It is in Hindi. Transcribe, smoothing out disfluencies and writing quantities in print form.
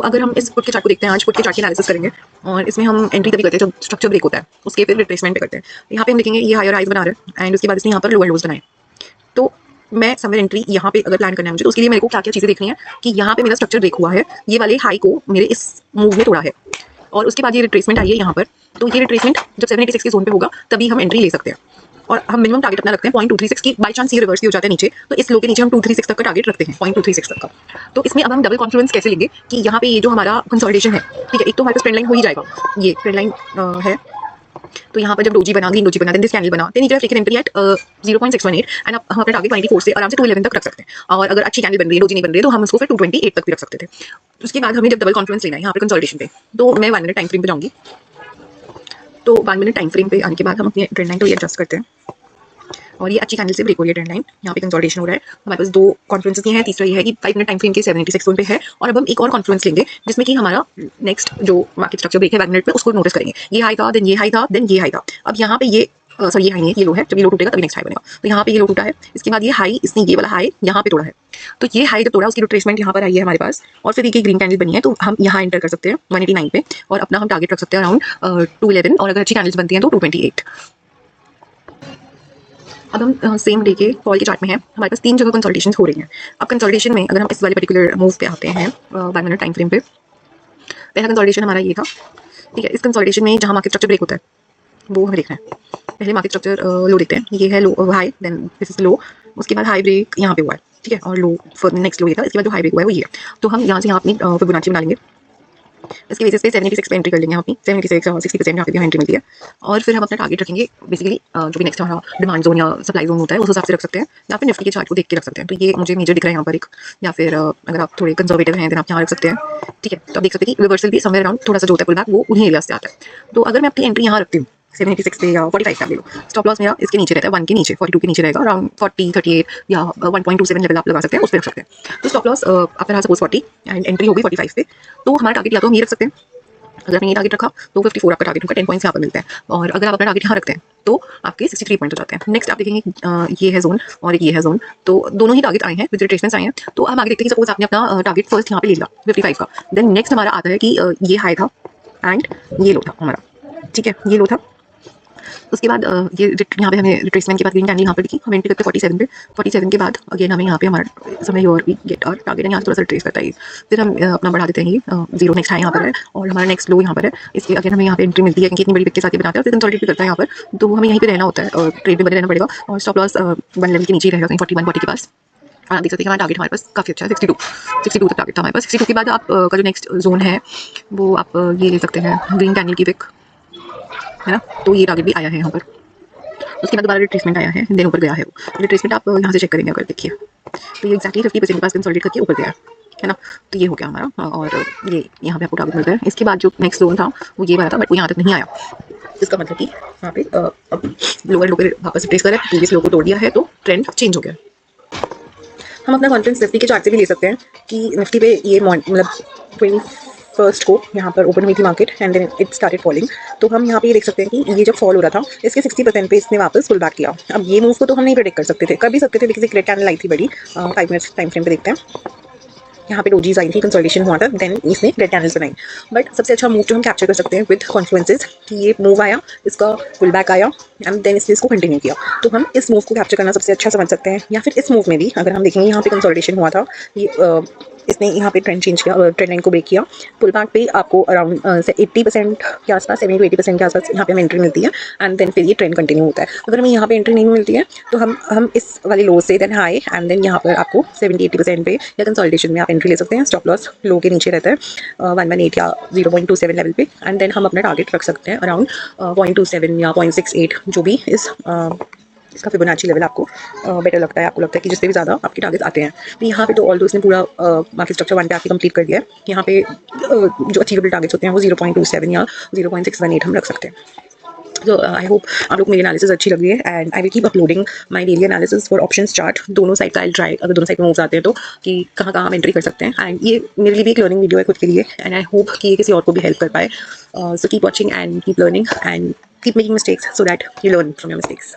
अगर हम इस पुट के चार्ट को देखते हैं, आज पुट के चार्ट की एनालिसिस करेंगे और इसमें हम एंट्री तभी करते हैं जब स्ट्रक्चर ब्रेक होता है, उसके फिर रिट्रेसमेंट पे करते हैं। यहाँ पे हम देखेंगे ये हायर हाइज बना रहे हैं एंड उसके बाद इसने यहाँ पर लोअर लोज बनाए। तो मैं समवेयर एंट्री यहाँ पे अगर प्लान करना है मुझे, तो उसके लिए मेरे को क्या क्या चीज़ें देखनी है कि यहाँ पे मेरा स्ट्रक्चर ब्रेक हुआ है, ये वाले हाई को मेरे इस मूव में तोड़ा है और उसके बाद ये रिट्रेसमेंट आई है यहाँ पर। तो ये रिट्रेसमेंट जब 786 के जोन पे होगा तभी हम एंट्री ले सकते हैं और हम मिनिमम टारगेट अपना रखते हैं 0.236 की। बाई चांस ये रिवर्स भी हो जाता है नीचे, तो इस लो के नीचे हम 236 तक का टारगेट रखते हैं, 0.236 तक का। तो इसमें अब हम डबल कॉन्फ्लुएंस कैसे लेंगे कि यहाँ पे ये जो हमारा कंसोलिडेशन है, ठीक है, एक तो हमारे पास ट्रेंड लाइन हो ही जाएगा, ये ट्रेंड लाइन है। तो यहाँ पर जब डोजी बना, ग्रीन डोजी बना, देन दिस कैंडल बना, then taken entry at 0.618 and अब हम अपना टारगेट 24 से आराम से 211 तक रख सकते हैं। और अगर अच्छी कैंडल बन रही है, डोजी नहीं बन रही है, तो हम उसको फिर 228 तक भी रख सकते थे। उसके बाद हमें जब डबल कॉन्फ्लुएंस लेना है यहाँ पे कंसोलिडेशन पे, तो मैं 1 मिनट टाइम फ्रेम पे जाऊँगी। तो 1 मिनट टाइम फ्रेम पे आने के बाद हम अपने ट्रेंड लाइन को एडजस्ट करते हैं और ये अच्छी कैंडल से ब्रेक हो रही है ट्रेंड लाइन, यहाँ पे कंसोलिडेशन हो रहा है। हमारे पास 2 कॉन्फ्लुएंसेस ये हैं, तीसरा ये है कि 5 मिनट टाइम फ्रेम के 786 जोन पे है। और अब हम एक और कॉन्फ्लुएंस लेंगे जिसमें कि हमारा नेक्स्ट जो मार्केट स्ट्रक्चर ब्रेक है 1 मिनट पे, उसको नोटिस करेंगे। ये हाई था, देन ये हाई था, देन ये हाई था। अब यहाँ पे ये सॉरी ये हाई नहीं है, ये लो है। जब ये लो टूटेगा तभी नेक्स्ट हाई बनेगा। तो यहाँ पे ये लो टूटा है, इसके बाद ये हाई, इसने ये वाला हाई यहाँ पे तोड़ा है। तो ये हाई जब तोड़ा, उसकी रिट्रेसमेंट यहाँ पर आई है हमारे पास और फिर एक ग्रीन कैंडल बनी है। तो हम यहाँ एंटर कर सकते हैं 189 पे और अपना हम टारगेट रख सकते हैं अराउंड 211 और अगर अच्छी कैंडल्स बनती हैं तो 228। अब हम सेम डे के कॉल के चार्ट में है, हमारे पास 3 जगह कंसल्टेशन हो रही हैं। अब कंसल्टेशन में अगर हम इस वाले पर्टिकुलर मूव पे आते हैं 1 मिनट टाइम फ्रेम पे, पहला कंसल्टेशन हमारा ये था, ठीक है। इस कंसल्टेशन में जहाँ मार्केट स्ट्रक्चर ब्रेक होता है वो हमें देखना है। पहले मार्केट स्ट्रक्चर लो देखते हैं, ये है low high, then this is low, उसके बाद हाई ब्रेक यहाँ पे हुआ है, ठीक है, और लो नेक्स्ट लो ये था, इसके बाद जो हाई ब्रेक हुआ है वो ये है। तो हम यहाँ से यहाँ अपनी फिबोनाची बना लेंगे। इसके बेसिस पे 76 पे एंट्री कर लेंगे, हम अपनी 76 और 60% यहाँ पे भी एंट्री मिलती है। और फिर हम अपना टारगेट रखेंगे बेसिकली जो भी नेक्स्ट हमारा डिमांड जोन या सप्लाई जोन होता है उस हिसाब से रख सकते हैं, या फिर निफ्टी के चार्ट को देख के रख सकते हैं। तो ये मुझे मेजर दिख रहा है यहाँ पर एक, या फिर अगर आप थोड़े कंजर्वेटिव हैं देन आप यहाँ रख सकते हैं, ठीक है। तो आप देख सकते हैं कि रिवर्सल भी समवेयर अराउंड थोड़ा सा जो होता है पुल बैक वो उन्हीं एरिया से आता है। तो अगर मैं अपनी एंट्री यहाँ रखती हूँ 76 पे या 45 का ले लो, स्टॉप लॉस मेरा इसके नीचे रहता है, 1 के नीचे, 42 के नीचे रहेगा, अराउंड 40, 38 या 1.27 लेवल आप लगा सकते हैं, उस पर रख सकते हैं। तो स्टॉप लॉस आपका रहा सपोज 40 एंड एंट्री होगी 45 पे, तो हमारा टारगेट या तो हम ये रख सकते हैं। अगर आपने ये टारगेट रखा तो 54 आपका टारगेट होगा, 10 पॉइंट्स यहाँ पर मिलते हैं। और अगर आप अपना टारगेट यहाँ रखते हैं तो आपके 63 पॉइंट हो जाते हैं। नेक्स्ट आप देखेंगे ये है जोन और एक ये है जोन, तो दोनों ही टारगेट आए हैं, विद रिट्रेसमेंट्स आए हैं। तो हम आगे देखते हैं कि सपोज आपने अपना टारगेट फर्स्ट यहाँ पे ले लिया 55 का, देन नेक्स्ट हमारा आता है कि ये हाई था एंड ये लो था हमारा, ठीक है, ये लो था। उसके बाद ये यहाँ पे हमें रिट्रेसमेंट के बाद ग्रीन कैंडल यहाँ पे दिखी, हम एंट्री करते 47 पे, 47 के बाद अगेन हमें यहाँ पे हमारा समय और भी गेट और टारगेट यहाँ से थोड़ा सा रिट्रेस करता है। फिर हम अपना बढ़ा देते हैं, ये जीरो नेक्स्ट हाई यहाँ पर है और हमारा नेक्स्ट लो यहाँ पर है। इसके अगेन हमें यहाँ पे एंट्री मिलती है क्योंकि इतनी बड़ी विक के साथ ये बनाते हैं और फिर कंसोलिडेट भी करता है यहाँ पर। तो हमें यहीं पे रहना होता है और ट्रेड में बने रहना पड़ेगा और स्टॉप लॉस 1 लेवल के नीचे ही रहेगा, कहीं 41, 40 के पास। और आप देख सकते हैं हमारा टारगेट हमारे पास काफ़ी अच्छा है, 62 तक टारगेट था हमारे पास। 62 के बाद आप का जो नेक्स्ट जोन है वो आप ये ले सकते हैं, ग्रीन कैंडल की विक है ना, तो ये टारगेट भी आया है यहाँ पर। उसके बाद दोबारा रिट्रेसमेंट आया है, देन ऊपर गया है वो रिट्रेसमेंट, आप यहाँ से चेक करेंगे अगर देखिए तो ये एक्जैक्टली 50% के पास कंसोलिडेट करके ऊपर गया है ना। तो ये हो गया हमारा और ये यहाँ पे आपको टारगेट मिलता है। इसके बाद जो नेक्स्ट जोन था वो ये वाला था, बट वो यहाँ तक नहीं आया। इसका मतलब कि यहाँ पे अब लोअर लो पे वापस रिट्रेस करें, प्रीवियस लो को तोड़ दिया है तो ट्रेंड चेंज हो गया। हम अपना कॉन्फिडेंस निफ्टी के चार्ट से भी ले सकते हैं कि निफ्टी पे ये मतलब 21st को यहाँ पर ओपन हुई थी market and then it started falling. तो हम यहाँ पे ये देख सकते हैं कि ये जब फॉल हो रहा था इसके 60% पे इसने वापस पुल बैक किया। अब ये मूव को तो हम नहीं प्रेडिक्ट कर सकते थे, कर भी सकते थे, लेकिन एक रेड कैंडल आई थी बड़ी 5 मिनट्स टाइम फ्रेम पे देखते हैं। यहाँ पे डोजीज आई थी, कंसोलिडेशन हुआ था, देन इसने रेड कैंडल्स बनाई। बट सबसे अच्छा मूव जो हम कैप्चर कर सकते हैं विद कॉन्फ्लुएंसेस कि ये मूव आया, इसका पुल बैक आया एंड देन इसने इसको कंटिन्यू किया। तो हम इस मूव को कैप्चर करना सबसे अच्छा समझ सकते हैं। या फिर इस मूव में भी अगर हम देखेंगे यहाँ पे कंसोलिडेशन हुआ था, ये इसने यहाँ पे ट्रेंड चेंज किया, ट्रेंड लाइन को ब्रेक किया, पुल बैक पे आपको अराउंड 80% के आसपास, 70 to 80% के आसपास यहाँ पे हमें एंट्री मिलती है एंड देन फिर ये ट्रेंड कंटिन्यू होता है। अगर हमें यहाँ पे एंट्री नहीं मिलती है तो हम इस वाले लो से देन हाई एंड देन यहाँ पर आपको 70-80% पे या कंसोलिडेशन में आप एंट्री ले सकते हैं। स्टॉप लॉस लो के नीचे रहता है 118 या 0.27 लेवल पे एंड देन हम अपना टारगेट रख सकते हैं अराउंड 0.27 या 0.68, जो भी इसका फिबोनाची लेवल आपको बेटर लगता है, आपको लगता है कि जिससे भी ज़्यादा आपके टारगेट्स आते हैं। तो यहाँ पे तो ऑल उसने पूरा मार्केट स्ट्रक्चर 1 पे आपकी कंप्लीट कर दिया है। यहाँ पे जो अचीवेबल टारगेट्स होते हैं वो 0.27 या 0.618 हम रख सकते हैं। तो आई होप आप लोग मेरी एनालिसिस अच्छी लग रही है and I will keep uploading my daily analysis for options chart. दोनों साइड का आई ट्राई, अगर दोनों साइड में मूव्स आते हैं तो कि कहाँ कहाँ हम एंट्री कर सकते हैं। एंड ये मेरे लिए भी एक लर्निंग वीडियो है खुद के लिए एंड आई होप कि ये किसी और को भी हेल्प कर पाए। So keep watching and keep learning and keep making mistakes so that you learn from your mistakes.